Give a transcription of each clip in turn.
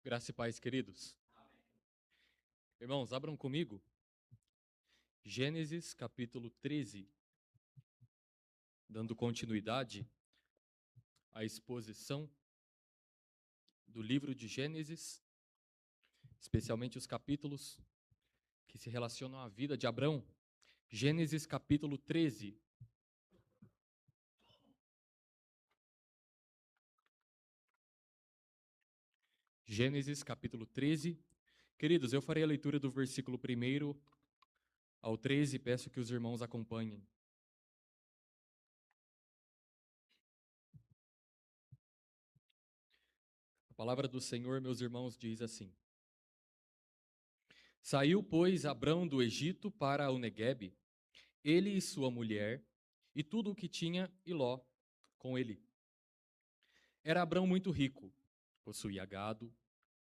Graça e paz, queridos. Irmãos, abram comigo Gênesis capítulo 13, dando continuidade à exposição do livro de Gênesis, especialmente os capítulos que se relacionam à vida de Abrão. Gênesis capítulo 13. Gênesis capítulo 13. Queridos, eu farei a leitura do versículo 1 ao 13, peço que os irmãos acompanhem. A palavra do Senhor, meus irmãos, diz assim: Saiu, pois, Abrão do Egito para o Neguebe, ele e sua mulher, e tudo o que tinha, e Ló com ele. Era Abrão muito rico, possuía gado,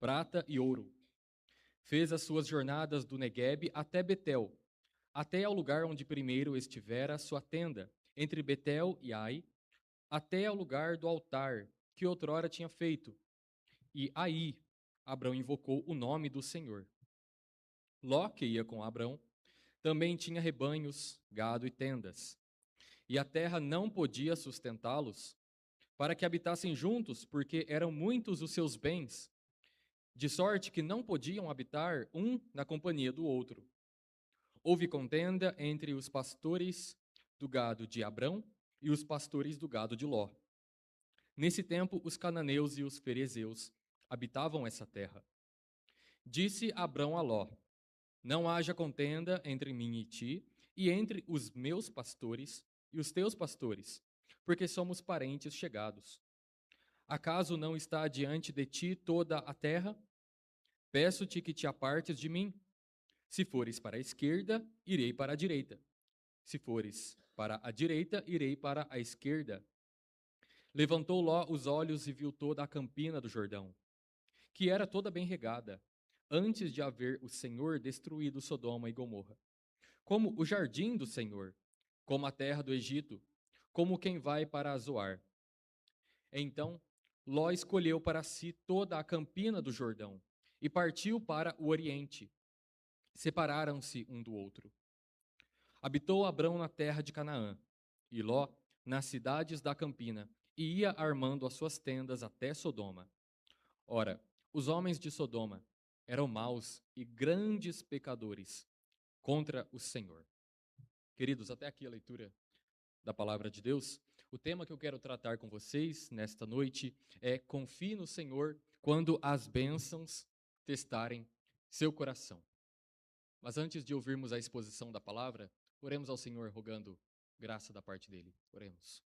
prata e ouro. Fez as suas jornadas do Neguebe até Betel, até ao lugar onde primeiro estivera a sua tenda, entre Betel e Ai, até ao lugar do altar que outrora tinha feito. E aí Abrão invocou o nome do Senhor. Ló, que ia com Abrão, também tinha rebanhos, gado e tendas. E a terra não podia sustentá-los, para que habitassem juntos, porque eram muitos os seus bens, de sorte que não podiam habitar um na companhia do outro. Houve contenda entre os pastores do gado de Abrão e os pastores do gado de Ló. Nesse tempo, os cananeus e os ferezeus habitavam essa terra. Disse Abrão a Ló: Não haja contenda entre mim e ti, e entre os meus pastores e os teus pastores, porque somos parentes chegados. Acaso não está diante de ti toda a terra? Peço-te que te apartes de mim. Se fores para a esquerda, irei para a direita. Se fores para a direita, irei para a esquerda. Levantou Ló os olhos e viu toda a campina do Jordão, que era toda bem regada, antes de haver o Senhor destruído Sodoma e Gomorra, como o jardim do Senhor, como a terra do Egito, como quem vai para Zoar. Então Ló escolheu para si toda a campina do Jordão e partiu para o oriente. Separaram-se um do outro. Habitou Abrão na terra de Canaã, e Ló nas cidades da campina, e ia armando as suas tendas até Sodoma. Ora, os homens de Sodoma eram maus e grandes pecadores contra o Senhor. Queridos, até aqui a leitura da palavra de Deus. O tema que eu quero tratar com vocês nesta noite é: confie no Senhor quando as bênçãos testarem seu coração. Mas antes de ouvirmos a exposição da palavra, oremos ao Senhor rogando graça da parte dele. Oremos.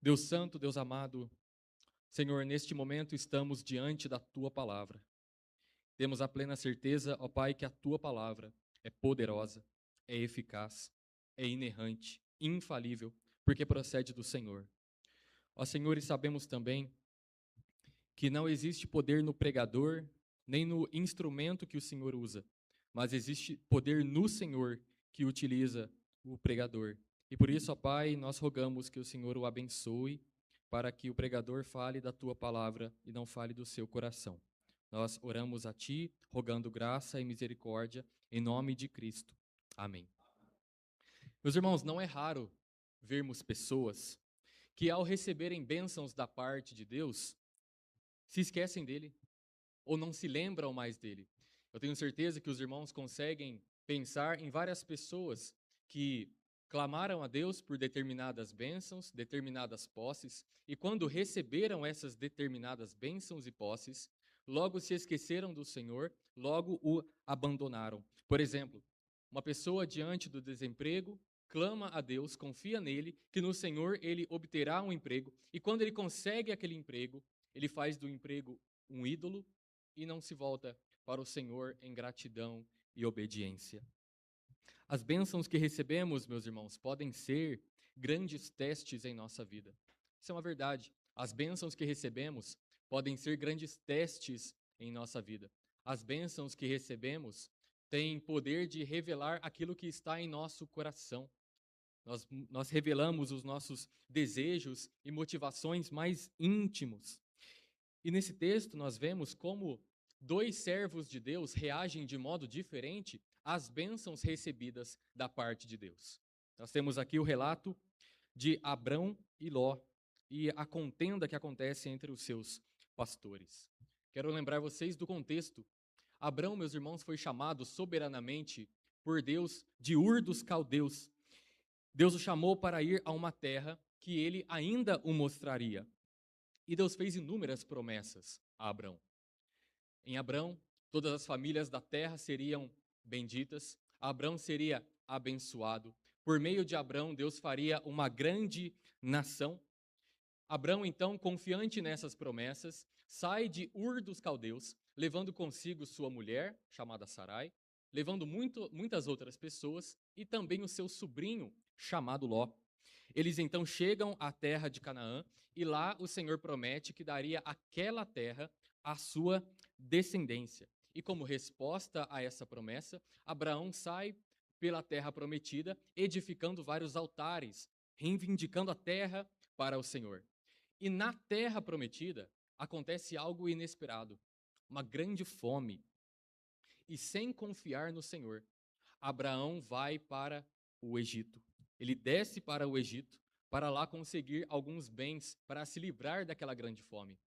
Deus santo, Deus amado, Senhor, neste momento estamos diante da tua palavra. Temos a plena certeza, ó Pai, que a tua palavra é poderosa, é eficaz, é inerrante, infalível, porque procede do Senhor. Ó Senhor, e sabemos também que não existe poder no pregador, nem no instrumento que o Senhor usa, mas existe poder no Senhor que utiliza o pregador. E por isso, ó Pai, nós rogamos que o Senhor o abençoe, para que o pregador fale da tua palavra e não fale do seu coração. Nós oramos a ti, rogando graça e misericórdia, em nome de Cristo. Amém. Meus irmãos, não é raro vermos pessoas que, ao receberem bênçãos da parte de Deus, se esquecem dele ou não se lembram mais dele. Eu tenho certeza que os irmãos conseguem pensar em várias pessoas que clamaram a Deus por determinadas bênçãos, determinadas posses, e quando receberam essas determinadas bênçãos e posses, logo se esqueceram do Senhor, logo o abandonaram. Por exemplo, uma pessoa diante do desemprego clama a Deus, confia nele, que no Senhor ele obterá um emprego, e quando ele consegue aquele emprego, ele faz do emprego um ídolo e não se volta para o Senhor em gratidão e obediência. As bênçãos que recebemos, meus irmãos, podem ser grandes testes em nossa vida. Isso é uma verdade. As bênçãos que recebemos podem ser grandes testes em nossa vida. As bênçãos que recebemos têm poder de revelar aquilo que está em nosso coração. Nós revelamos os nossos desejos e motivações mais íntimos. E nesse texto nós vemos como dois servos de Deus reagem de modo diferente às bênçãos recebidas da parte de Deus. Nós temos aqui o relato de Abrão e Ló e a contenda que acontece entre os seus pastores. Quero lembrar vocês do contexto. Abrão, meus irmãos, foi chamado soberanamente por Deus de Ur dos Caldeus. Deus o chamou para ir a uma terra que ele ainda o mostraria. E Deus fez inúmeras promessas a Abrão. Em Abrão, todas as famílias da terra seriam benditas, Abrão seria abençoado. Por meio de Abrão, Deus faria uma grande nação. Abrão, então, confiante nessas promessas, sai de Ur dos Caldeus, levando consigo sua mulher, chamada Sarai, levando muitas outras pessoas e também o seu sobrinho, chamado Ló. Eles então chegam à terra de Canaã e lá o Senhor promete que daria aquela terra à sua descendência. E como resposta a essa promessa, Abraão sai pela terra prometida, edificando vários altares, reivindicando a terra para o Senhor. E na terra prometida acontece algo inesperado, uma grande fome. E sem confiar no Senhor, Abraão vai para o Egito. Ele desce para o Egito para lá conseguir alguns bens para se livrar daquela grande fome.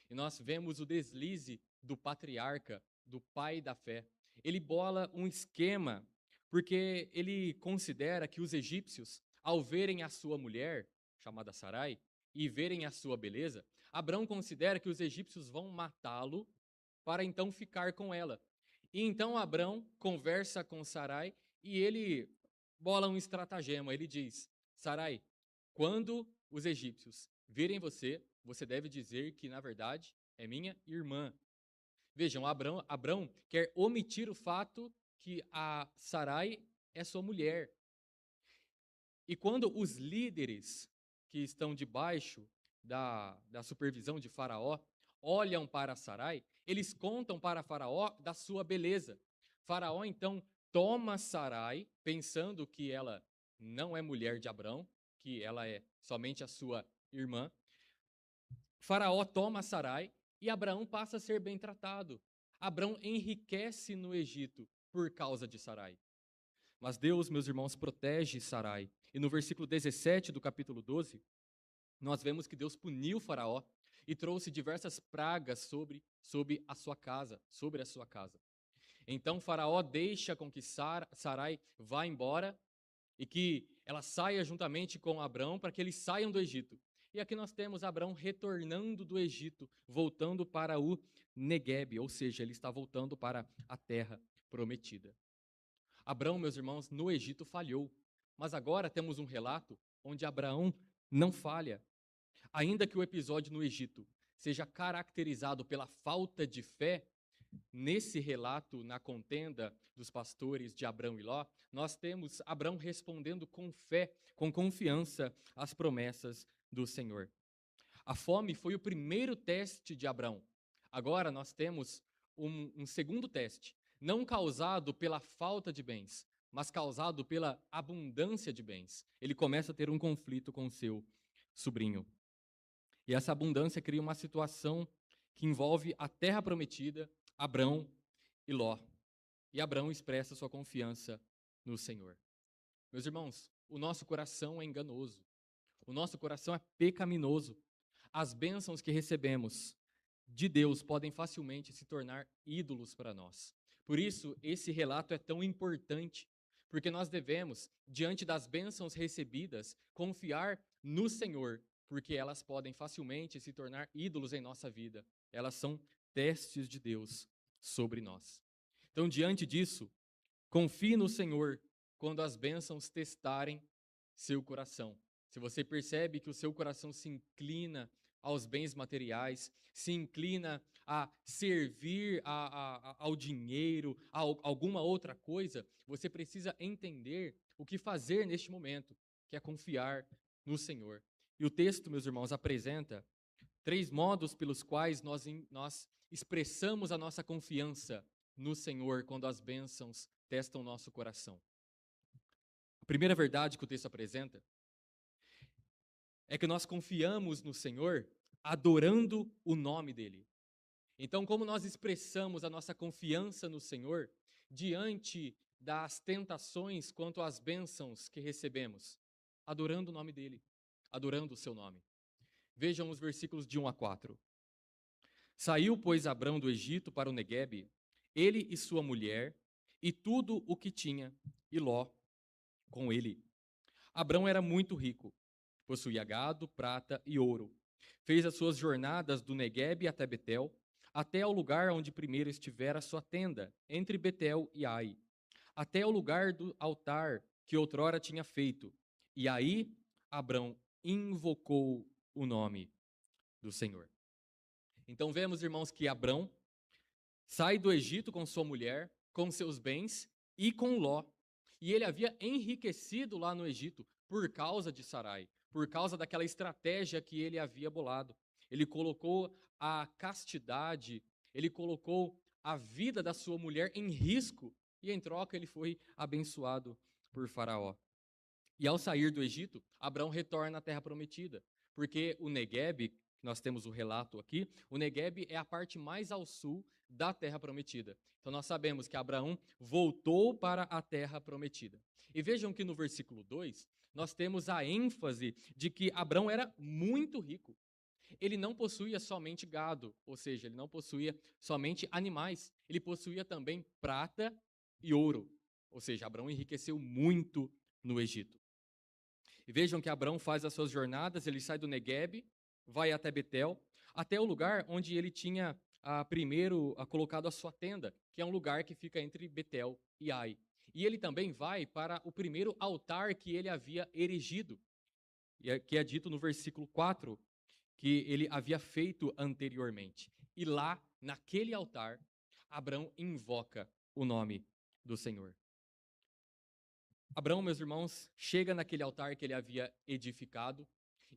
E nós vemos o deslize do patriarca, do pai da fé. Ele bola um esquema, porque ele considera que os egípcios, ao verem a sua mulher, chamada Sarai, e verem a sua beleza, Abrão considera que os egípcios vão matá-lo para então ficar com ela. E então Abrão conversa com Sarai e ele bola um estratagema. Ele diz: Sarai, quando os egípcios virem você, você deve dizer que, na verdade, é minha irmã. Vejam, Abrão quer omitir o fato que a Sarai é sua mulher. E quando os líderes que estão debaixo da supervisão de Faraó olham para Sarai, eles contam para Faraó da sua beleza. Faraó então toma Sarai, pensando que ela não é mulher de Abrão, que ela é somente a sua irmã. Faraó toma Sarai e Abraão passa a ser bem tratado. Abrão enriquece no Egito por causa de Sarai. Mas Deus, meus irmãos, protege Sarai. E no versículo 17 do capítulo 12, nós vemos que Deus puniu Faraó e trouxe diversas pragas sobre a sua casa, sobre a sua casa. Então Faraó deixa com que Sarai vá embora e que ela saia juntamente com Abrão para que eles saiam do Egito. E aqui nós temos Abrão retornando do Egito, voltando para o Neguebe, ou seja, ele está voltando para a terra prometida. Abrão, meus irmãos, no Egito falhou, mas agora temos um relato onde Abraão não falha. Ainda que o episódio no Egito seja caracterizado pela falta de fé, nesse relato, na contenda dos pastores de Abrão e Ló, nós temos Abrão respondendo com fé, com confiança às promessas do Senhor. A fome foi o primeiro teste de Abrão. Agora nós temos um segundo teste, não causado pela falta de bens, mas causado pela abundância de bens. Ele começa a ter um conflito com seu sobrinho. E essa abundância cria uma situação que envolve a terra prometida, Abrão e Ló. E Abrão expressa sua confiança no Senhor. Meus irmãos, o nosso coração é enganoso. O nosso coração é pecaminoso. As bênçãos que recebemos de Deus podem facilmente se tornar ídolos para nós. Por isso, esse relato é tão importante, porque nós devemos, diante das bênçãos recebidas, confiar no Senhor, porque elas podem facilmente se tornar ídolos em nossa vida. Elas são testes de Deus sobre nós. Então, diante disso, confie no Senhor quando as bênçãos testarem seu coração. Se você percebe que o seu coração se inclina aos bens materiais, se inclina a servir ao dinheiro, a alguma outra coisa, você precisa entender o que fazer neste momento, que é confiar no Senhor. E o texto, meus irmãos, apresenta 3 modos pelos quais nós expressamos a nossa confiança no Senhor quando as bênçãos testam nosso coração. A primeira verdade que o texto apresenta é que nós confiamos no Senhor adorando o nome dele. Então, como nós expressamos a nossa confiança no Senhor diante das tentações quanto às bênçãos que recebemos? Adorando o nome dele, adorando o seu nome. Vejam os versículos de 1 a 4. Saiu, pois, Abrão do Egito para o Neguebe, ele e sua mulher, e tudo o que tinha, e Ló com ele. Abrão era muito rico, possuía gado, prata e ouro. Fez as suas jornadas do Neguebe até Betel, até ao lugar onde primeiro estivera a sua tenda, entre Betel e Ai, até ao lugar do altar que outrora tinha feito. E aí Abrão invocou o nome do Senhor. Então vemos, irmãos, que Abrão sai do Egito com sua mulher, com seus bens e com Ló. E ele havia enriquecido lá no Egito por causa de Sarai, por causa daquela estratégia que ele havia bolado. Ele colocou a castidade, ele colocou a vida da sua mulher em risco e em troca ele foi abençoado por Faraó. E ao sair do Egito, Abrão retorna à terra prometida, porque o Neguebe, nós temos o relato aqui, o Neguebe é a parte mais ao sul da terra prometida. Então nós sabemos que Abraão voltou para a terra prometida. E vejam que no versículo 2, nós temos a ênfase de que Abrão era muito rico. Ele não possuía somente gado, ou seja, ele não possuía somente animais, ele possuía também prata e ouro. Ou seja, Abrão enriqueceu muito no Egito. E vejam que Abrão faz as suas jornadas, ele sai do Neguebe, vai até Betel, até o lugar onde ele tinha primeiro colocado a sua tenda, que é um lugar que fica entre Betel e Ai. E ele também vai para o primeiro altar que ele havia erigido, que é dito no versículo 4, que ele havia feito anteriormente. E lá, naquele altar, Abrão invoca o nome do Senhor. Abraão, meus irmãos, chega naquele altar que ele havia edificado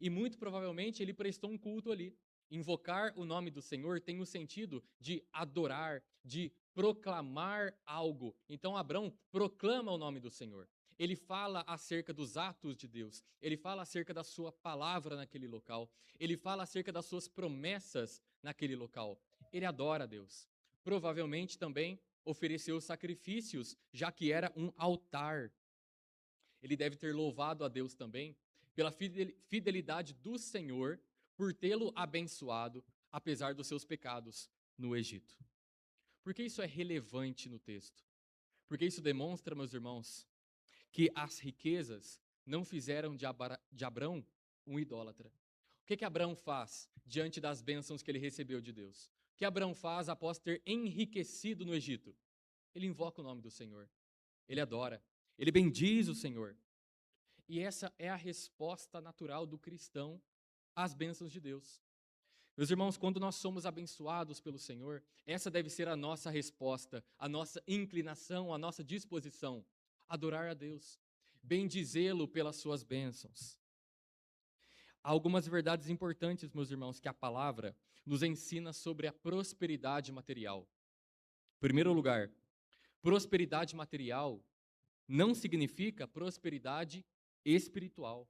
e muito provavelmente ele prestou um culto ali. Invocar o nome do Senhor tem o sentido de adorar, de proclamar algo. Então Abraão proclama o nome do Senhor. Ele fala acerca dos atos de Deus, ele fala acerca da sua palavra naquele local, ele fala acerca das suas promessas naquele local. Ele adora a Deus. Provavelmente também ofereceu sacrifícios, já que era um altar. Ele deve ter louvado a Deus também pela fidelidade do Senhor por tê-lo abençoado, apesar dos seus pecados no Egito. Por que isso é relevante no texto? Porque isso demonstra, meus irmãos, que as riquezas não fizeram de Abrão um idólatra. O que Abrão faz diante das bênçãos que ele recebeu de Deus? O que Abrão faz após ter enriquecido no Egito? Ele invoca o nome do Senhor. Ele adora. Ele bendiz o Senhor. E essa é a resposta natural do cristão às bênçãos de Deus. Meus irmãos, quando nós somos abençoados pelo Senhor, essa deve ser a nossa resposta, a nossa inclinação, a nossa disposição. Adorar a Deus, bendizê-lo pelas suas bênçãos. Há algumas verdades importantes, meus irmãos, que a palavra nos ensina sobre a prosperidade material. Em primeiro lugar, prosperidade material não significa prosperidade espiritual.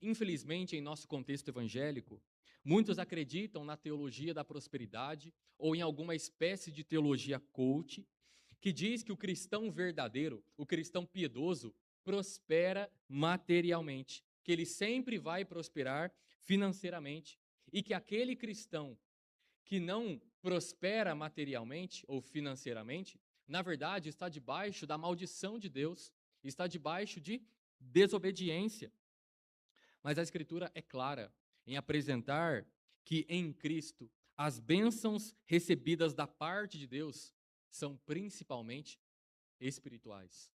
Infelizmente, em nosso contexto evangélico, muitos acreditam na teologia da prosperidade ou em alguma espécie de teologia coach, que diz que o cristão verdadeiro, o cristão piedoso, prospera materialmente, que ele sempre vai prosperar financeiramente e que aquele cristão que não prospera materialmente ou financeiramente, na verdade está debaixo da maldição de Deus, está debaixo de desobediência. Mas a Escritura é clara em apresentar que em Cristo as bênçãos recebidas da parte de Deus são principalmente espirituais.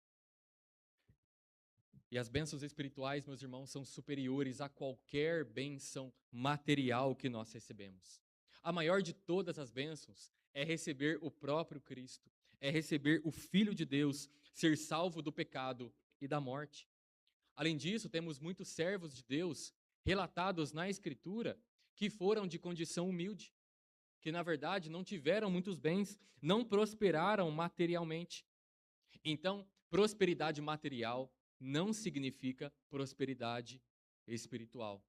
E as bênçãos espirituais, meus irmãos, são superiores a qualquer bênção material que nós recebemos. A maior de todas as bênçãos é receber o próprio Cristo, é receber o Filho de Deus, ser salvo do pecado e da morte. Além disso, temos muitos servos de Deus relatados na Escritura que foram de condição humilde, que na verdade não tiveram muitos bens, não prosperaram materialmente. Então, prosperidade material não significa prosperidade espiritual.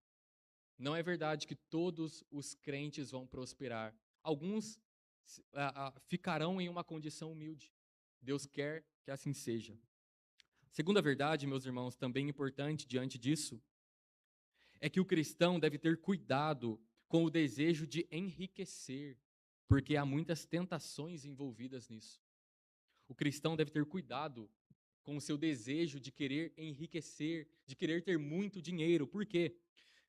Não é verdade que todos os crentes vão prosperar. Alguns ficarão em uma condição humilde. Deus quer que assim seja. Segunda verdade, meus irmãos, também importante diante disso, é que o cristão deve ter cuidado com o desejo de enriquecer, porque há muitas tentações envolvidas nisso. O cristão deve ter cuidado com o seu desejo de querer enriquecer, de querer ter muito dinheiro. Por quê?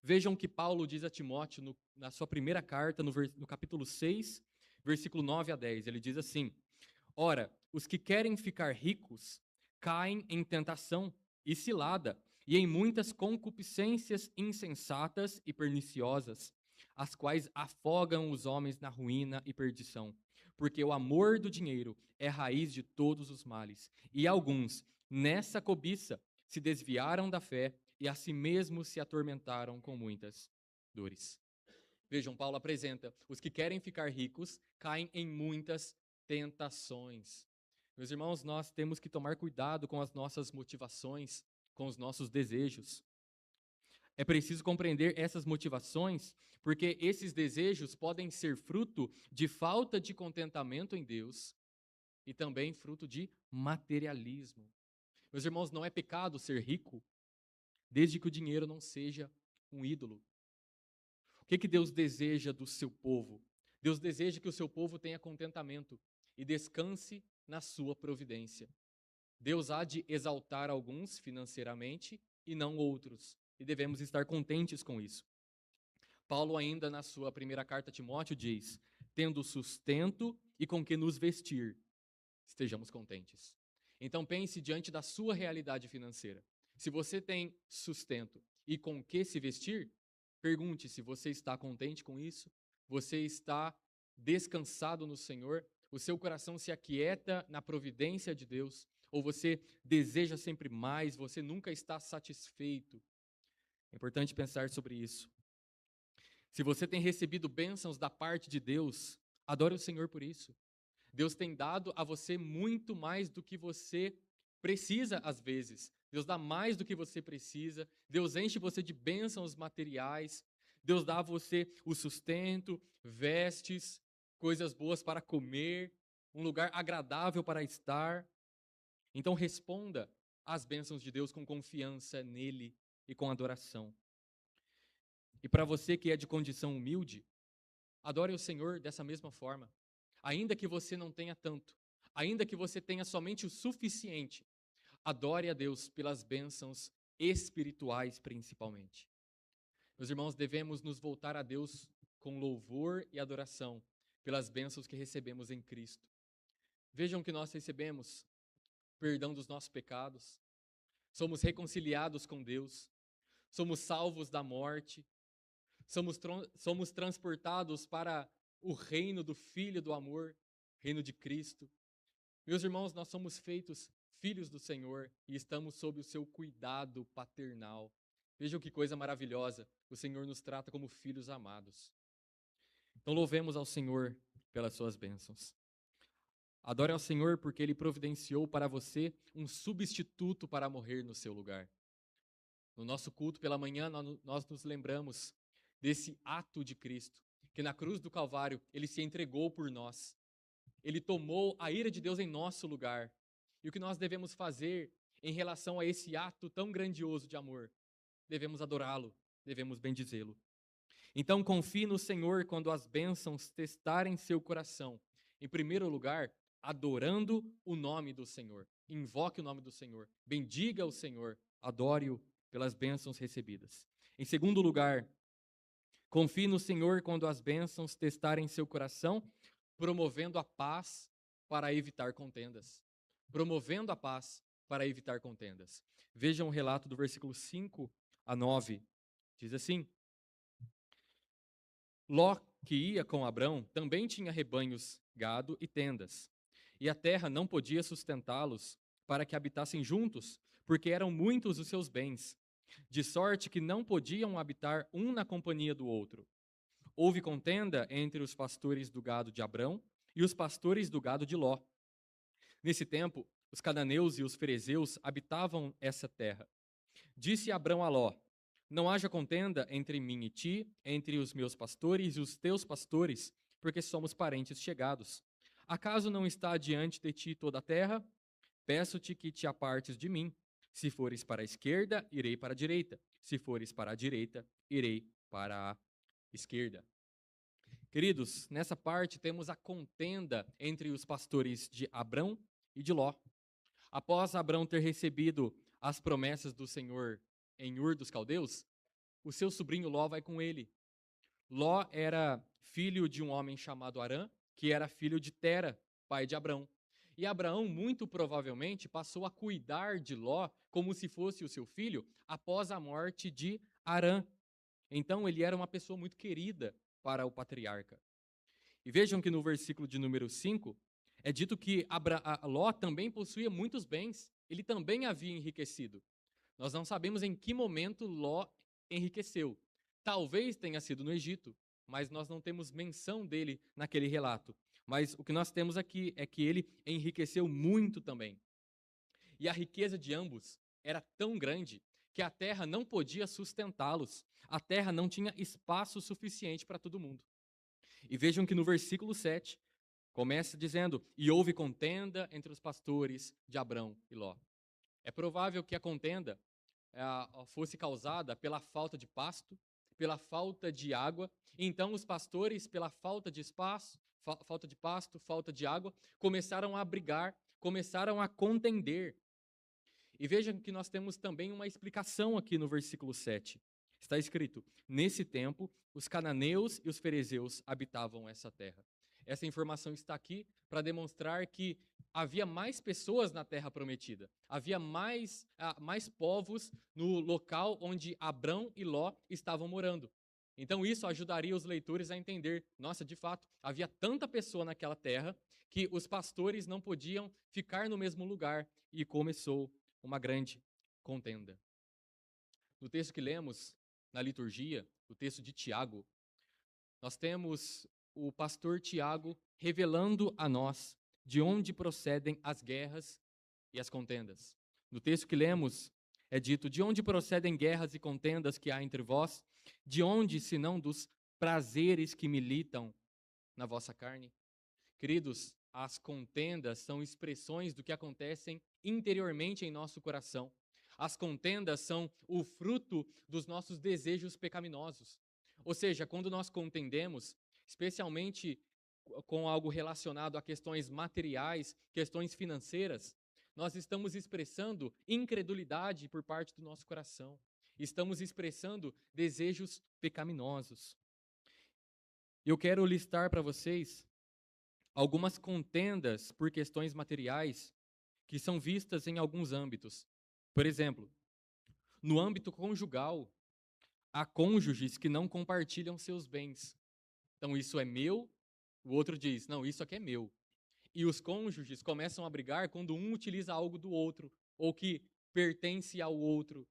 Vejam que Paulo diz a Timóteo na sua primeira carta, no capítulo 6, versículo 9 a 10. Ele diz assim: Ora, os que querem ficar ricos caem em tentação e cilada, e em muitas concupiscências insensatas e perniciosas, as quais afogam os homens na ruína e perdição. Porque o amor do dinheiro é raiz de todos os males, e alguns, nessa cobiça, se desviaram da fé e a si mesmos se atormentaram com muitas dores. Vejam, Paulo apresenta: os que querem ficar ricos caem em muitas tentações. Meus irmãos, nós temos que tomar cuidado com as nossas motivações, com os nossos desejos. É preciso compreender essas motivações, porque esses desejos podem ser fruto de falta de contentamento em Deus e também fruto de materialismo. Meus irmãos, não é pecado ser rico, desde que o dinheiro não seja um ídolo. O que Deus deseja do seu povo? Deus deseja que o seu povo tenha contentamento e descanse na sua providência. Deus há de exaltar alguns financeiramente e não outros, e devemos estar contentes com isso. Paulo, ainda na sua primeira carta a Timóteo, diz: tendo sustento e com que nos vestir, estejamos contentes. Então pense diante da sua realidade financeira. Se você tem sustento e com que se vestir, pergunte se você está contente com isso, você está descansado no Senhor, o seu coração se aquieta na providência de Deus, ou você deseja sempre mais, você nunca está satisfeito. É importante pensar sobre isso. Se você tem recebido bênçãos da parte de Deus, adore o Senhor por isso. Deus tem dado a você muito mais do que você precisa às vezes. Deus dá mais do que você precisa. Deus enche você de bênçãos materiais. Deus dá a você o sustento, vestes, coisas boas para comer, um lugar agradável para estar. Então responda às bênçãos de Deus com confiança nele e com adoração. E para você que é de condição humilde, adore o Senhor dessa mesma forma. Ainda que você não tenha tanto, ainda que você tenha somente o suficiente, adore a Deus pelas bênçãos espirituais principalmente. Meus irmãos, devemos nos voltar a Deus com louvor e adoração pelas bênçãos que recebemos em Cristo. Vejam que nós recebemos perdão dos nossos pecados, somos reconciliados com Deus, somos salvos da morte, somos transportados para o reino do Filho do amor, reino de Cristo. Meus irmãos, nós somos feitos filhos do Senhor e estamos sob o seu cuidado paternal. Vejam que coisa maravilhosa, o Senhor nos trata como filhos amados. Então louvemos ao Senhor pelas suas bênçãos. Adore ao Senhor porque Ele providenciou para você um substituto para morrer no seu lugar. No nosso culto pela manhã, nós nos lembramos desse ato de Cristo, que na cruz do Calvário Ele se entregou por nós. Ele tomou a ira de Deus em nosso lugar. E o que nós devemos fazer em relação a esse ato tão grandioso de amor? Devemos adorá-lo, devemos bendizê-lo. Então confie no Senhor quando as bênçãos testarem seu coração. Em primeiro lugar, adorando o nome do Senhor. Invoque o nome do Senhor. Bendiga o Senhor. Adore-o pelas bênçãos recebidas. Em segundo lugar, confie no Senhor quando as bênçãos testarem seu coração, promovendo a paz para evitar contendas. Promovendo a paz para evitar contendas. Vejam o relato do versículo 5 a 9. Diz assim: Ló, que ia com Abrão, também tinha rebanhos, gado e tendas. E a terra não podia sustentá-los para que habitassem juntos, porque eram muitos os seus bens, de sorte que não podiam habitar um na companhia do outro. Houve contenda entre os pastores do gado de Abrão e os pastores do gado de Ló. Nesse tempo, os cananeus e os ferezeus habitavam essa terra. Disse Abrão a Ló: Não haja contenda entre mim e ti, entre os meus pastores e os teus pastores, porque somos parentes chegados. Acaso não está diante de ti toda a terra? Peço-te que te apartes de mim. Se fores para a esquerda, irei para a direita. Se fores para a direita, irei para a esquerda. Queridos, nessa parte temos a contenda entre os pastores de Abrão e de Ló. Após Abrão ter recebido as promessas do Senhor em Ur dos Caldeus, o seu sobrinho Ló vai com ele. Ló era filho de um homem chamado Arã, que era filho de Tera, pai de Abrão. E Abraão, muito provavelmente, passou a cuidar de Ló como se fosse o seu filho após a morte de Arã. Então, ele era uma pessoa muito querida para o patriarca. E vejam que no versículo de número 5, é dito que Ló também possuía muitos bens, ele também havia enriquecido. Nós não sabemos em que momento Ló enriqueceu. Talvez tenha sido no Egito, mas nós não temos menção dele naquele relato. Mas o que nós temos aqui é que ele enriqueceu muito também. E a riqueza de ambos era tão grande que a terra não podia sustentá-los. A terra não tinha espaço suficiente para todo mundo. E vejam que no versículo 7 começa dizendo: e houve contenda entre os pastores de Abrão e Ló. É provável que a contenda fosse causada pela falta de pasto, pela falta de água. Então os pastores, pela falta de espaço, falta de pasto, falta de água, começaram a brigar, começaram a contender. E vejam que nós temos também uma explicação aqui no versículo 7. Está escrito: nesse tempo, os cananeus e os ferezeus habitavam essa terra. Essa informação está aqui para demonstrar que havia mais pessoas na terra prometida. Havia mais povos no local onde Abrão e Ló estavam morando. Então isso ajudaria os leitores a entender, nossa, de fato, havia tanta pessoa naquela terra que os pastores não podiam ficar no mesmo lugar, e começou uma grande contenda. No texto que lemos na liturgia, o texto de Tiago, nós temos o pastor Tiago revelando a nós de onde procedem as guerras e as contendas. No texto que lemos, é dito: de onde procedem guerras e contendas que há entre vós? De onde, senão dos prazeres que militam na vossa carne? Queridos, as contendas são expressões do que acontecem interiormente em nosso coração. As contendas são o fruto dos nossos desejos pecaminosos. Ou seja, quando nós contendemos, especialmente com algo relacionado a questões materiais, questões financeiras, nós estamos expressando incredulidade por parte do nosso coração. Estamos expressando desejos pecaminosos. Eu quero listar para vocês algumas contendas por questões materiais que são vistas em alguns âmbitos. Por exemplo, no âmbito conjugal, há cônjuges que não compartilham seus bens. Então, isso é meu, o outro diz, não, isso aqui é meu. E os cônjuges começam a brigar quando um utiliza algo do outro, ou que pertence ao outro.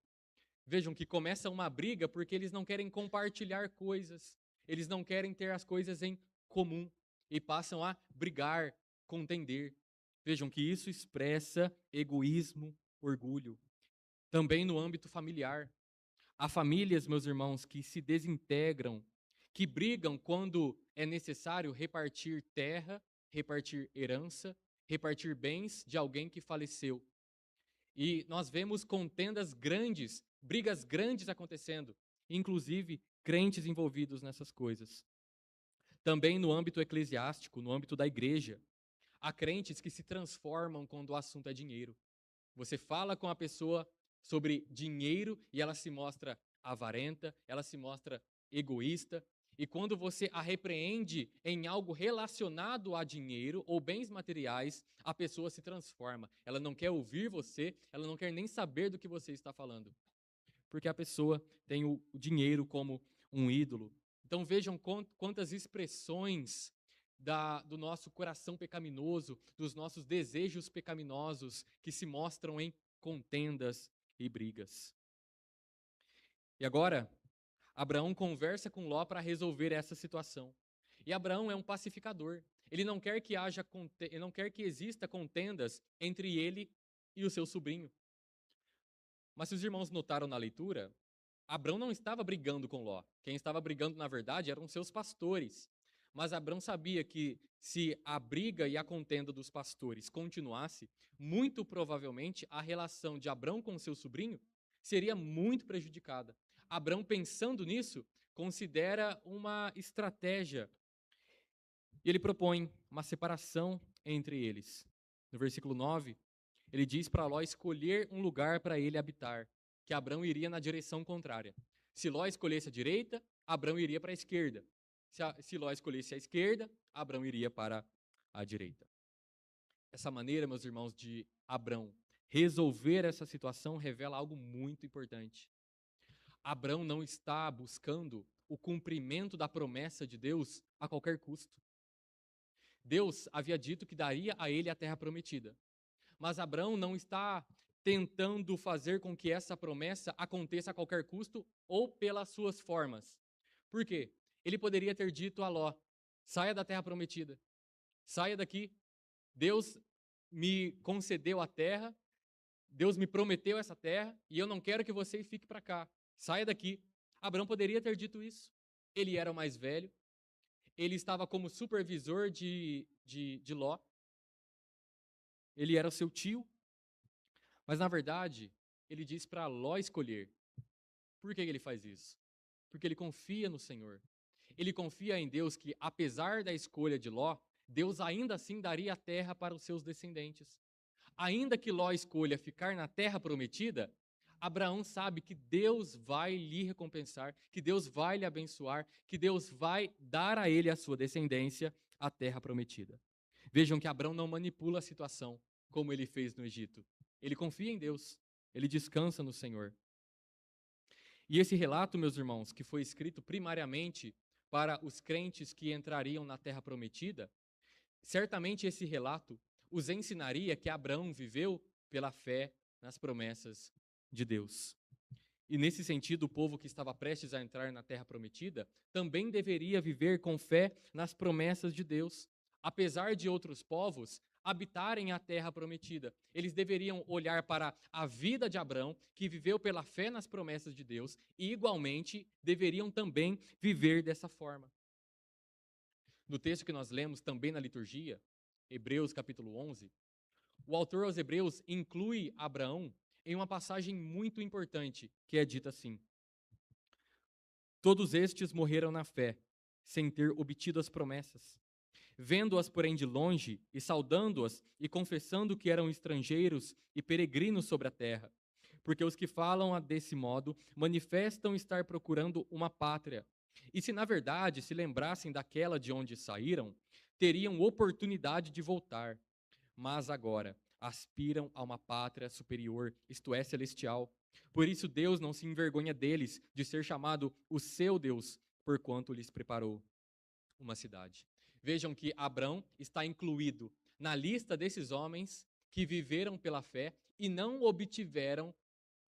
Vejam que começa uma briga porque eles não querem compartilhar coisas, eles não querem ter as coisas em comum, e passam a brigar, contender. Vejam que isso expressa egoísmo, orgulho. Também no âmbito familiar. Há famílias, meus irmãos, que se desintegram, que brigam quando é necessário repartir terra, repartir herança, repartir bens de alguém que faleceu. E nós vemos contendas grandes, brigas grandes acontecendo, inclusive crentes envolvidos nessas coisas. Também no âmbito eclesiástico, no âmbito da igreja, há crentes que se transformam quando o assunto é dinheiro. Você fala com a pessoa sobre dinheiro e ela se mostra avarenta, ela se mostra egoísta. E quando você a repreende em algo relacionado a dinheiro ou bens materiais, a pessoa se transforma. Ela não quer ouvir você, ela não quer nem saber do que você está falando. Porque a pessoa tem o dinheiro como um ídolo. Então vejam quantas expressões do nosso coração pecaminoso, dos nossos desejos pecaminosos que se mostram em contendas e brigas. E agora, Abraão conversa com Ló para resolver essa situação. E Abraão é um pacificador. Ele não quer que ele não quer que exista contendas entre ele e o seu sobrinho. Mas se os irmãos notaram na leitura, Abrão não estava brigando com Ló. Quem estava brigando, na verdade, eram seus pastores. Mas Abrão sabia que se a briga e a contenda dos pastores continuasse, muito provavelmente a relação de Abrão com seu sobrinho seria muito prejudicada. Abrão, pensando nisso, considera uma estratégia e ele propõe uma separação entre eles. No versículo 9, ele diz para Ló escolher um lugar para ele habitar, que Abrão iria na direção contrária. Se Ló escolhesse a direita, Abrão iria para a esquerda. Se Ló escolhesse a esquerda, Abrão iria para a direita. Essa maneira, meus irmãos, de Abrão resolver essa situação revela algo muito importante. Abrão não está buscando o cumprimento da promessa de Deus a qualquer custo. Deus havia dito que daria a ele a terra prometida. Mas Abrão não está tentando fazer com que essa promessa aconteça a qualquer custo ou pelas suas formas. Por quê? Ele poderia ter dito a Ló: saia da terra prometida, saia daqui. Deus me concedeu a terra, Deus me prometeu essa terra e eu não quero que você fique para cá. Saia daqui. Abrão poderia ter dito isso. Ele era o mais velho, ele estava como supervisor de Ló, ele era o seu tio, mas na verdade ele diz para Ló escolher. Por que ele faz isso? Porque ele confia no Senhor. Ele confia em Deus que, apesar da escolha de Ló, Deus ainda assim daria a terra para os seus descendentes. Ainda que Ló escolha ficar na terra prometida, Abraão sabe que Deus vai lhe recompensar, que Deus vai lhe abençoar, que Deus vai dar a ele, a sua descendência, a terra prometida. Vejam que Abraão não manipula a situação, como ele fez no Egito. Ele confia em Deus, ele descansa no Senhor. E esse relato, meus irmãos, que foi escrito primariamente para os crentes que entrariam na terra prometida, certamente esse relato os ensinaria que Abraão viveu pela fé nas promessas de Deus. E nesse sentido, o povo que estava prestes a entrar na terra prometida também deveria viver com fé nas promessas de Deus. Apesar de outros povos habitarem a terra prometida, eles deveriam olhar para a vida de Abrão, que viveu pela fé nas promessas de Deus, e igualmente deveriam também viver dessa forma. No texto que nós lemos também na liturgia, Hebreus capítulo 11, o autor aos Hebreus inclui Abraão em uma passagem muito importante, que é dita assim: todos estes morreram na fé, sem ter obtido as promessas. Vendo-as, porém, de longe, e saudando-as, e confessando que eram estrangeiros e peregrinos sobre a terra. Porque os que falam desse modo manifestam estar procurando uma pátria. E se, na verdade, se lembrassem daquela de onde saíram, teriam oportunidade de voltar. Mas agora aspiram a uma pátria superior, isto é, celestial. Por isso Deus não se envergonha deles, de ser chamado o seu Deus, porquanto lhes preparou uma cidade. Vejam que Abrão está incluído na lista desses homens que viveram pela fé e não obtiveram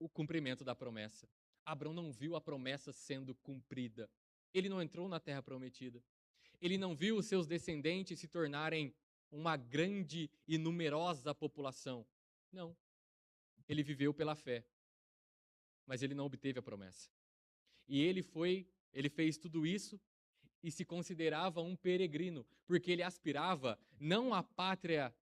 o cumprimento da promessa. Abrão não viu a promessa sendo cumprida. Ele não entrou na terra prometida. Ele não viu os seus descendentes se tornarem uma grande e numerosa população. Não. Ele viveu pela fé, mas ele não obteve a promessa. E ele fez tudo isso e se considerava um peregrino, porque ele aspirava não à pátria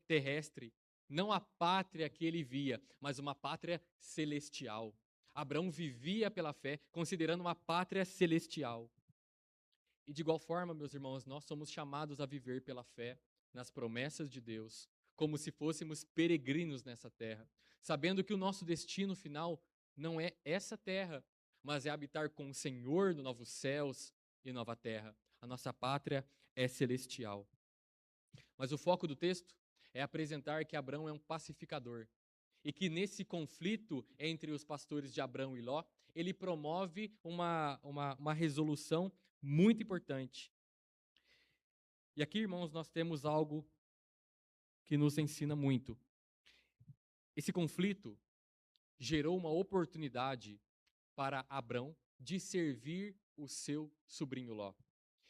terrestre, não à pátria que ele via, mas uma pátria celestial. Abraão vivia pela fé, considerando uma pátria celestial. E de igual forma, meus irmãos, nós somos chamados a viver pela fé nas promessas de Deus, como se fôssemos peregrinos nessa terra, sabendo que o nosso destino final não é essa terra, mas é habitar com o Senhor no novos céus e nova terra. A nossa pátria é celestial. Mas o foco do texto é apresentar que Abrão é um pacificador e que nesse conflito entre os pastores de Abrão e Ló, ele promove uma resolução muito importante. E aqui, irmãos, nós temos algo que nos ensina muito. Esse conflito gerou uma oportunidade para Abrão de servir o seu sobrinho Ló.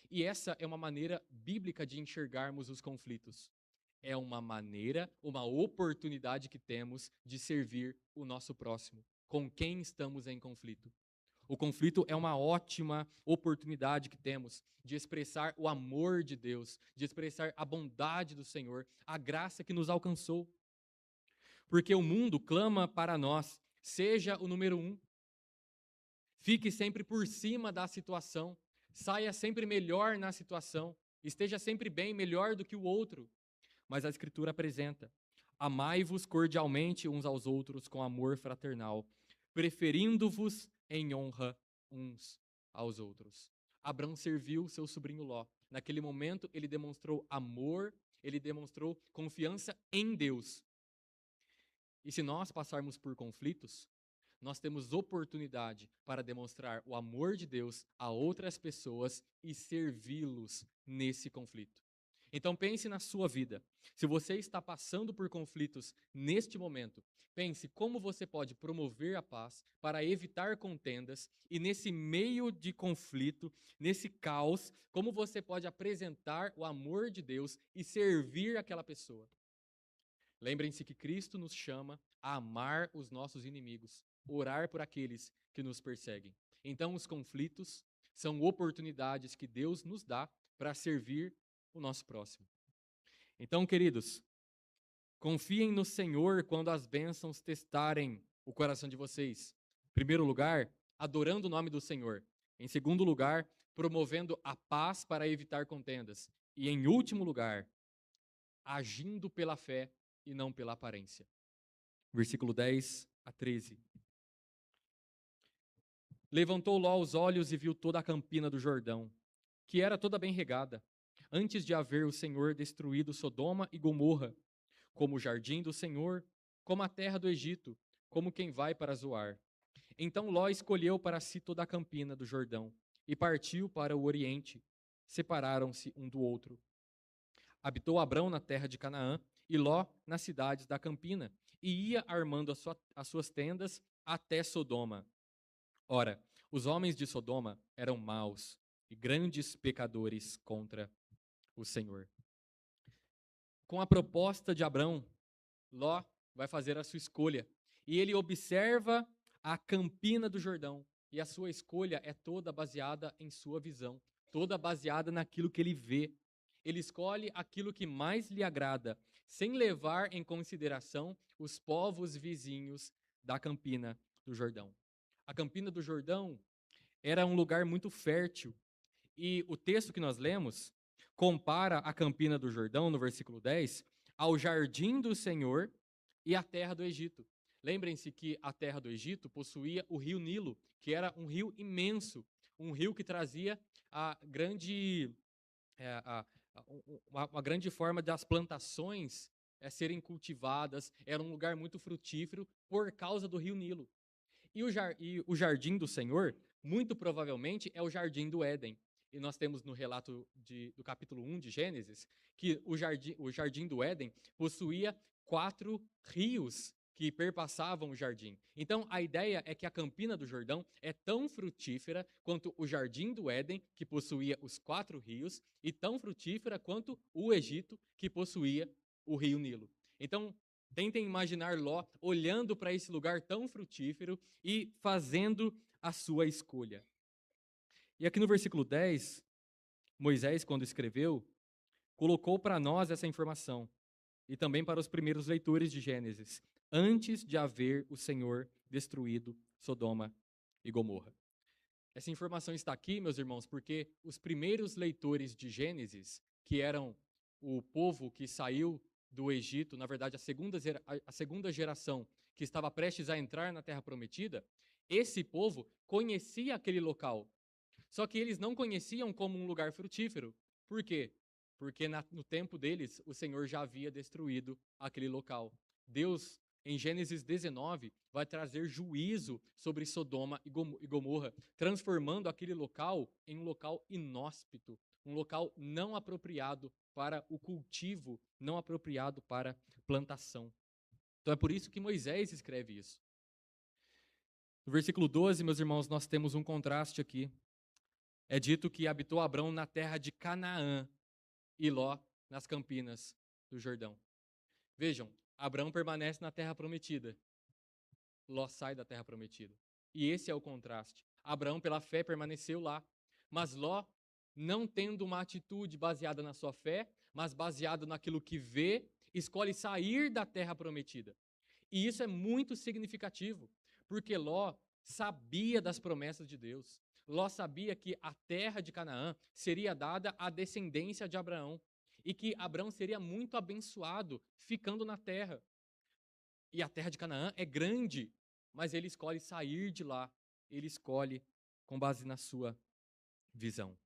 E essa é uma maneira bíblica de enxergarmos os conflitos. É uma maneira, uma oportunidade que temos de servir o nosso próximo, com quem estamos em conflito. O conflito é uma ótima oportunidade que temos de expressar o amor de Deus, de expressar a bondade do Senhor, a graça que nos alcançou. Porque o mundo clama para nós, seja o número um, fique sempre por cima da situação, saia sempre melhor na situação, esteja sempre bem, melhor do que o outro. Mas a Escritura apresenta: amai-vos cordialmente uns aos outros com amor fraternal, preferindo-vos em honra uns aos outros. Abrão serviu seu sobrinho Ló. Naquele momento, ele demonstrou amor, ele demonstrou confiança em Deus. E se nós passarmos por conflitos, nós temos oportunidade para demonstrar o amor de Deus a outras pessoas e servi-los nesse conflito. Então pense na sua vida. Se você está passando por conflitos neste momento, pense como você pode promover a paz para evitar contendas e nesse meio de conflito, nesse caos, como você pode apresentar o amor de Deus e servir aquela pessoa. Lembrem-se que Cristo nos chama a amar os nossos inimigos, orar por aqueles que nos perseguem. Então, os conflitos são oportunidades que Deus nos dá para servir o nosso próximo. Então, queridos, confiem no Senhor quando as bênçãos testarem o coração de vocês. Em primeiro lugar, adorando o nome do Senhor. Em segundo lugar, promovendo a paz para evitar contendas. E em último lugar, agindo pela fé e não pela aparência. Versículo 10 a 13. Levantou Ló os olhos e viu toda a campina do Jordão, que era toda bem regada, antes de haver o Senhor destruído Sodoma e Gomorra, como o jardim do Senhor, como a terra do Egito, como quem vai para Zoar. Então Ló escolheu para si toda a campina do Jordão e partiu para o oriente. Separaram-se um do outro. Habitou Abrão na terra de Canaã e Ló nas cidades da campina, e ia armando as suas tendas até Sodoma. Ora, os homens de Sodoma eram maus e grandes pecadores contra o Senhor. Com a proposta de Abrão, Ló vai fazer a sua escolha. E ele observa a campina do Jordão. E a sua escolha é toda baseada em sua visão, toda baseada naquilo que ele vê. Ele escolhe aquilo que mais lhe agrada, sem levar em consideração os povos vizinhos da campina do Jordão. A campina do Jordão era um lugar muito fértil. E o texto que nós lemos compara a campina do Jordão, no versículo 10, ao jardim do Senhor e à terra do Egito. Lembrem-se que a terra do Egito possuía o rio Nilo, que era um rio imenso, um rio que trazia a grande, uma grande forma das plantações serem cultivadas, era um lugar muito frutífero por causa do rio Nilo. E o jardim do Senhor, muito provavelmente, é o jardim do Éden. E nós temos no relato do capítulo 1 de Gênesis, que o jardim do Éden possuía 4 rios que perpassavam o jardim. Então, a ideia é que a campina do Jordão é tão frutífera quanto o jardim do Éden, que possuía os 4 rios, e tão frutífera quanto o Egito, que possuía o rio Nilo. Então, tentem imaginar Ló olhando para esse lugar tão frutífero e fazendo a sua escolha. E aqui no versículo 10, Moisés, quando escreveu, colocou para nós essa informação, e também para os primeiros leitores de Gênesis, antes de haver o Senhor destruído Sodoma e Gomorra. Essa informação está aqui, meus irmãos, porque os primeiros leitores de Gênesis, que eram o povo que saiu do Egito, na verdade a segunda geração que estava prestes a entrar na Terra Prometida, esse povo conhecia aquele local. Só que eles não conheciam como um lugar frutífero. Por quê? Porque no tempo deles, o Senhor já havia destruído aquele local. Deus, em Gênesis 19, vai trazer juízo sobre Sodoma e Gomorra, transformando aquele local em um local inóspito, um local não apropriado para o cultivo, não apropriado para plantação. Então é por isso que Moisés escreve isso. No versículo 12, meus irmãos, nós temos um contraste aqui. É dito que habitou Abrão na terra de Canaã e Ló nas campinas do Jordão. Vejam, Abrão permanece na terra prometida. Ló sai da terra prometida. E esse é o contraste. Abraão, pela fé, permaneceu lá. Mas Ló, não tendo uma atitude baseada na sua fé, mas baseado naquilo que vê, escolhe sair da terra prometida. E isso é muito significativo, porque Ló sabia das promessas de Deus. Ló sabia que a terra de Canaã seria dada à descendência de Abraão e que Abraão seria muito abençoado ficando na terra. E a terra de Canaã é grande, mas ele escolhe sair de lá. Ele escolhe com base na sua visão.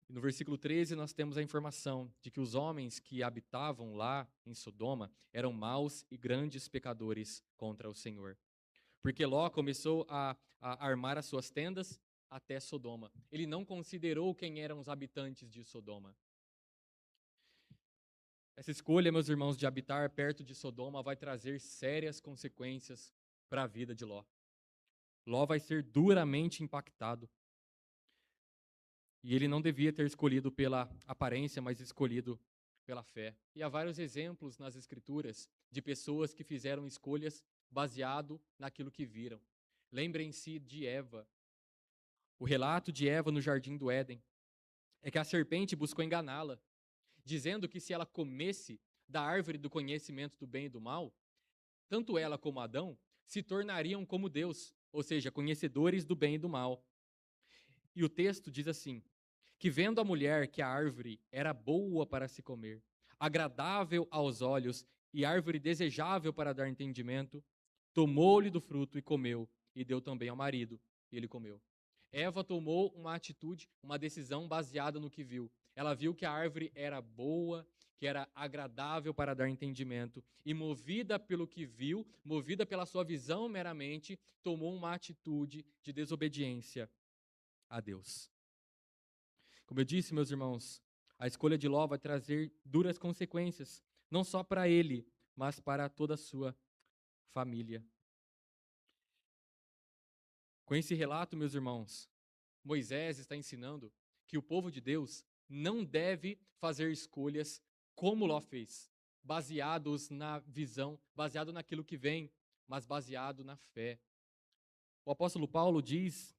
E no versículo 13 nós temos a informação de que os homens que habitavam lá em Sodoma eram maus e grandes pecadores contra o Senhor. Porque Ló começou a armar as suas tendas até Sodoma. Ele não considerou quem eram os habitantes de Sodoma. Essa escolha, meus irmãos, de habitar perto de Sodoma vai trazer sérias consequências para a vida de Ló. Ló vai ser duramente impactado. E ele não devia ter escolhido pela aparência, mas escolhido pela fé. E há vários exemplos nas Escrituras de pessoas que fizeram escolhas baseado naquilo que viram. Lembrem-se de Eva. O relato de Eva no jardim do Éden é que a serpente buscou enganá-la, dizendo que se ela comesse da árvore do conhecimento do bem e do mal, tanto ela como Adão se tornariam como Deus, ou seja, conhecedores do bem e do mal. E o texto diz assim: que vendo a mulher que a árvore era boa para se comer, agradável aos olhos e árvore desejável para dar entendimento, tomou-lhe do fruto e comeu, e deu também ao marido, e ele comeu. Eva tomou uma atitude, uma decisão baseada no que viu. Ela viu que a árvore era boa, que era agradável para dar entendimento, e movida pelo que viu, movida pela sua visão meramente, tomou uma atitude de desobediência a Deus. Como eu disse, meus irmãos, a escolha de Ló vai trazer duras consequências, não só para ele, mas para toda a sua família. Com esse relato, meus irmãos, Moisés está ensinando que o povo de Deus não deve fazer escolhas como Ló fez, baseados na visão, baseado naquilo que vem, mas baseado na fé. O apóstolo Paulo diz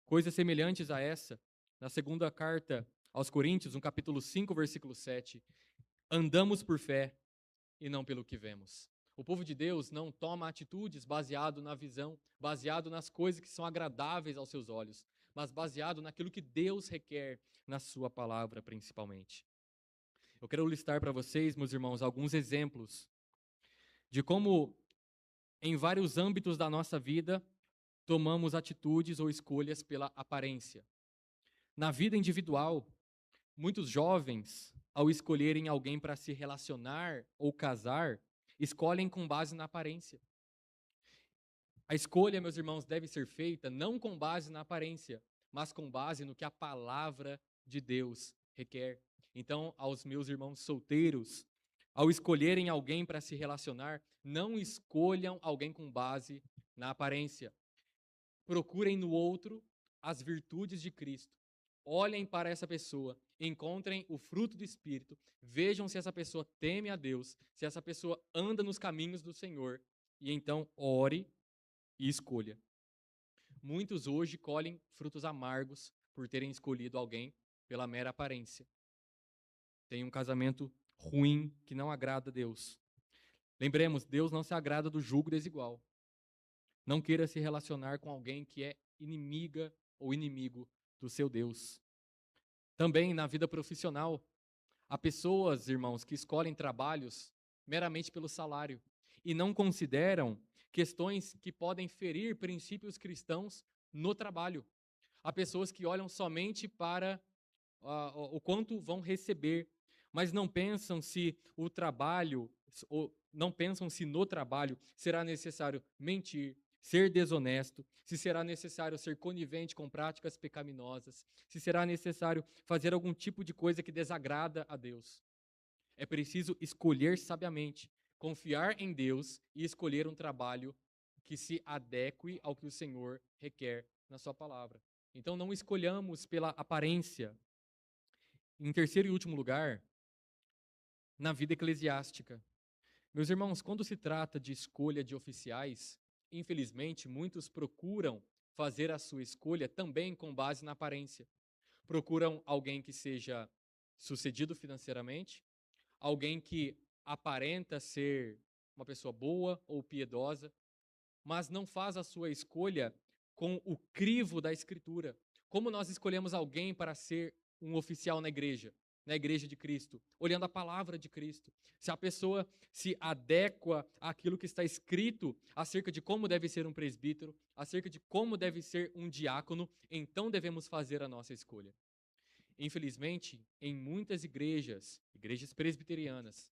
coisas semelhantes a essa na segunda carta aos Coríntios, no capítulo 5, versículo 7. Andamos por fé e não pelo que vemos. O povo de Deus não toma atitudes baseado na visão, baseado nas coisas que são agradáveis aos seus olhos, mas baseado naquilo que Deus requer na sua palavra, principalmente. Eu quero listar para vocês, meus irmãos, alguns exemplos de como, em vários âmbitos da nossa vida, tomamos atitudes ou escolhas pela aparência. Na vida individual, muitos jovens, ao escolherem alguém para se relacionar ou casar, escolhem com base na aparência. A escolha, meus irmãos, deve ser feita não com base na aparência, mas com base no que a palavra de Deus requer. Então, aos meus irmãos solteiros, ao escolherem alguém para se relacionar, não escolham alguém com base na aparência. Procurem no outro as virtudes de Cristo. Olhem para essa pessoa, encontrem o fruto do Espírito, vejam se essa pessoa teme a Deus, se essa pessoa anda nos caminhos do Senhor, e então ore e escolha. Muitos hoje colhem frutos amargos por terem escolhido alguém pela mera aparência. Tem um casamento ruim que não agrada a Deus. Lembremos, Deus não se agrada do julgo desigual. Não queira se relacionar com alguém que é inimiga ou inimigo do seu Deus. Também na vida profissional, há pessoas, irmãos, que escolhem trabalhos meramente pelo salário e não consideram questões que podem ferir princípios cristãos no trabalho. Há pessoas que olham somente para o quanto vão receber, mas não pensam se o trabalho, não pensam se no trabalho será necessário mentir, ser desonesto, se será necessário ser conivente com práticas pecaminosas, se será necessário fazer algum tipo de coisa que desagrada a Deus. É preciso escolher sabiamente, confiar em Deus e escolher um trabalho que se adeque ao que o Senhor requer na sua palavra. Então não escolhamos pela aparência. Em terceiro e último lugar, na vida eclesiástica. Meus irmãos, quando se trata de escolha de oficiais, infelizmente muitos procuram fazer a sua escolha também com base na aparência. Procuram alguém que seja sucedido financeiramente, alguém que aparenta ser uma pessoa boa ou piedosa, mas não faz a sua escolha com o crivo da Escritura. Como nós escolhemos alguém para ser um oficial na igreja de Cristo, olhando a palavra de Cristo. Se a pessoa se adequa àquilo que está escrito acerca de como deve ser um presbítero, acerca de como deve ser um diácono, então devemos fazer a nossa escolha. Infelizmente, em muitas igrejas presbiterianas,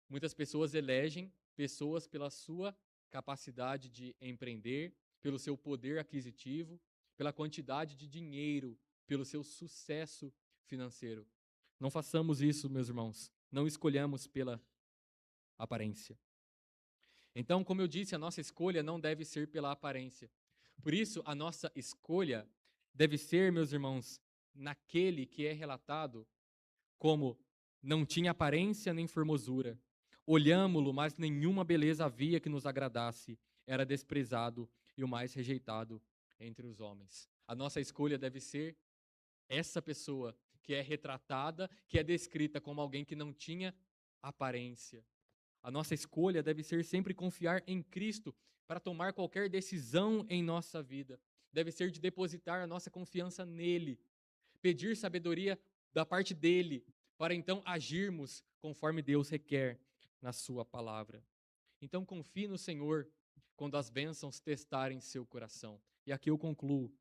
muitas pessoas elegem pessoas pela sua capacidade de empreender, pelo seu poder aquisitivo, pela quantidade de dinheiro, pelo seu sucesso financeiro. Não façamos isso, meus irmãos. Não escolhamos pela aparência. Então, como eu disse, a nossa escolha não deve ser pela aparência. Por isso, a nossa escolha deve ser, meus irmãos, naquele que é relatado como não tinha aparência nem formosura. Olhámo-lo, mas nenhuma beleza havia que nos agradasse. Era desprezado e o mais rejeitado entre os homens. A nossa escolha deve ser essa pessoa que é retratada, que é descrita como alguém que não tinha aparência. A nossa escolha deve ser sempre confiar em Cristo para tomar qualquer decisão em nossa vida. Deve ser de depositar a nossa confiança nele, pedir sabedoria da parte dele, para então agirmos conforme Deus requer na sua palavra. Então confie no Senhor quando as bênçãos testarem seu coração. E aqui eu concluo,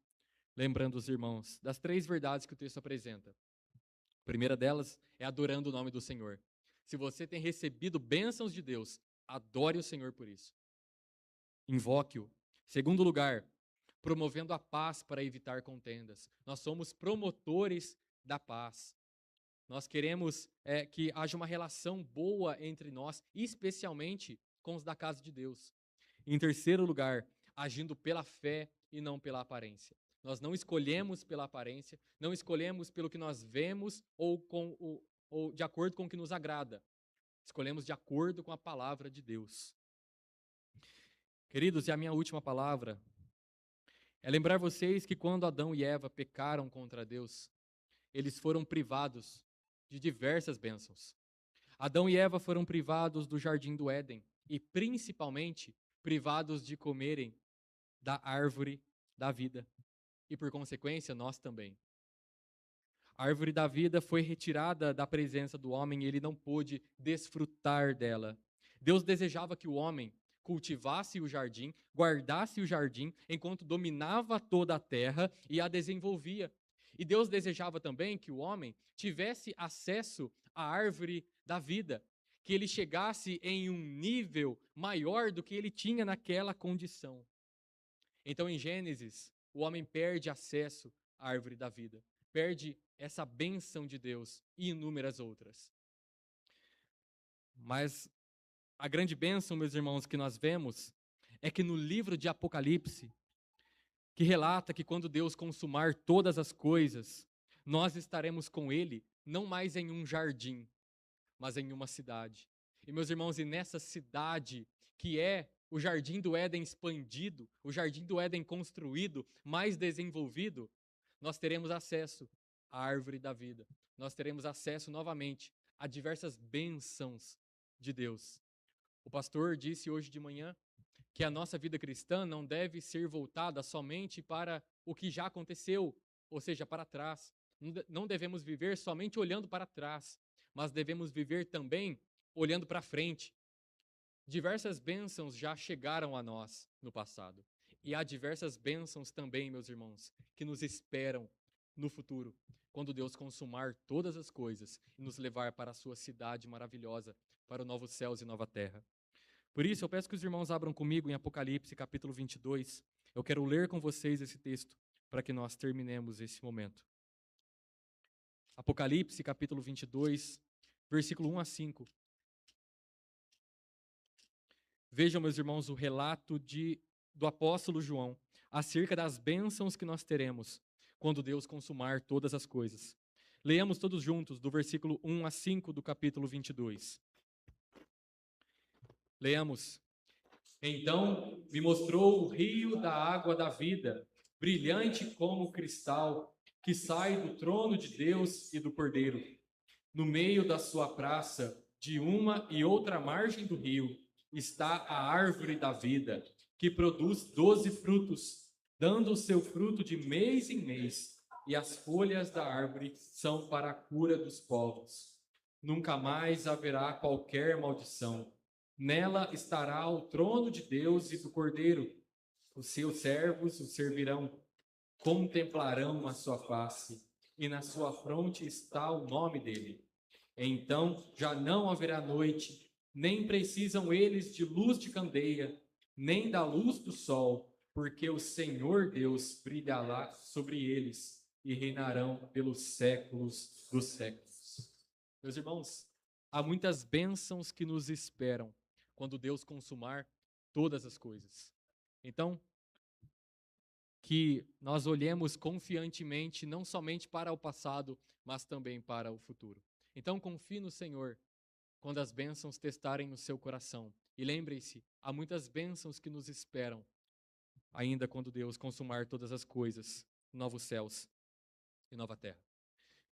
lembrando os irmãos das 3 verdades que o texto apresenta. A primeira delas é adorando o nome do Senhor. Se você tem recebido bênçãos de Deus, adore o Senhor por isso. Invoque-o. Segundo lugar, promovendo a paz para evitar contendas. Nós somos promotores da paz. Nós queremos que haja uma relação boa entre nós, especialmente com os da casa de Deus. Em terceiro lugar, agindo pela fé e não pela aparência. Nós não escolhemos pela aparência, não escolhemos pelo que nós vemos ou de acordo com o que nos agrada. Escolhemos de acordo com a palavra de Deus. Queridos, e a minha última palavra é lembrar vocês que quando Adão e Eva pecaram contra Deus, eles foram privados de diversas bênçãos. Adão e Eva foram privados do jardim do Éden e, principalmente, privados de comerem da árvore da vida. E, por consequência, nós também. A árvore da vida foi retirada da presença do homem e ele não pôde desfrutar dela. Deus desejava que o homem cultivasse o jardim, guardasse o jardim, enquanto dominava toda a terra e a desenvolvia. E Deus desejava também que o homem tivesse acesso à árvore da vida, que ele chegasse em um nível maior do que ele tinha naquela condição. Então, em Gênesis, o homem perde acesso à árvore da vida, perde essa bênção de Deus e inúmeras outras. Mas a grande bênção, meus irmãos, que nós vemos é que no livro de Apocalipse, que relata que quando Deus consumar todas as coisas, nós estaremos com Ele, não mais em um jardim, mas em uma cidade. E, meus irmãos, e nessa cidade, que é o jardim do Éden expandido, o jardim do Éden construído, mais desenvolvido, nós teremos acesso à árvore da vida. Nós teremos acesso novamente a diversas bênçãos de Deus. O pastor disse hoje de manhã que a nossa vida cristã não deve ser voltada somente para o que já aconteceu, ou seja, para trás. Não devemos viver somente olhando para trás, mas devemos viver também olhando para frente. Diversas bênçãos já chegaram a nós no passado. E há diversas bênçãos também, meus irmãos, que nos esperam no futuro, quando Deus consumar todas as coisas e nos levar para a sua cidade maravilhosa, para o novo céus e nova terra. Por isso, eu peço que os irmãos abram comigo em Apocalipse, capítulo 22. Eu quero ler com vocês esse texto, para que nós terminemos esse momento. Apocalipse, capítulo 22, versículo 1 a 5. Vejam, meus irmãos, o relato do apóstolo João acerca das bênçãos que nós teremos quando Deus consumar todas as coisas. Leamos todos juntos, do versículo 1 a 5 do capítulo 22. Leamos. Então me mostrou o rio da água da vida, brilhante como cristal, que sai do trono de Deus e do Cordeiro. No meio da sua praça, de uma e outra margem do rio, está a árvore da vida, que produz 12 frutos, dando o seu fruto de mês em mês, e as folhas da árvore são para a cura dos povos. Nunca mais haverá qualquer maldição. Nela estará o trono de Deus e do Cordeiro. Os seus servos o servirão, contemplarão a sua face, e na sua fronte está o nome dele. Então já não haverá noite, nem precisam eles de luz de candeia, nem da luz do sol, porque o Senhor Deus brilhará sobre eles e reinarão pelos séculos dos séculos. Meus irmãos, há muitas bênçãos que nos esperam quando Deus consumar todas as coisas. Então, que nós olhemos confiantemente não somente para o passado, mas também para o futuro. Então, confie no Senhor quando as bênçãos testarem no seu coração. E lembre-se, há muitas bênçãos que nos esperam, ainda quando Deus consumar todas as coisas, novos céus e nova terra.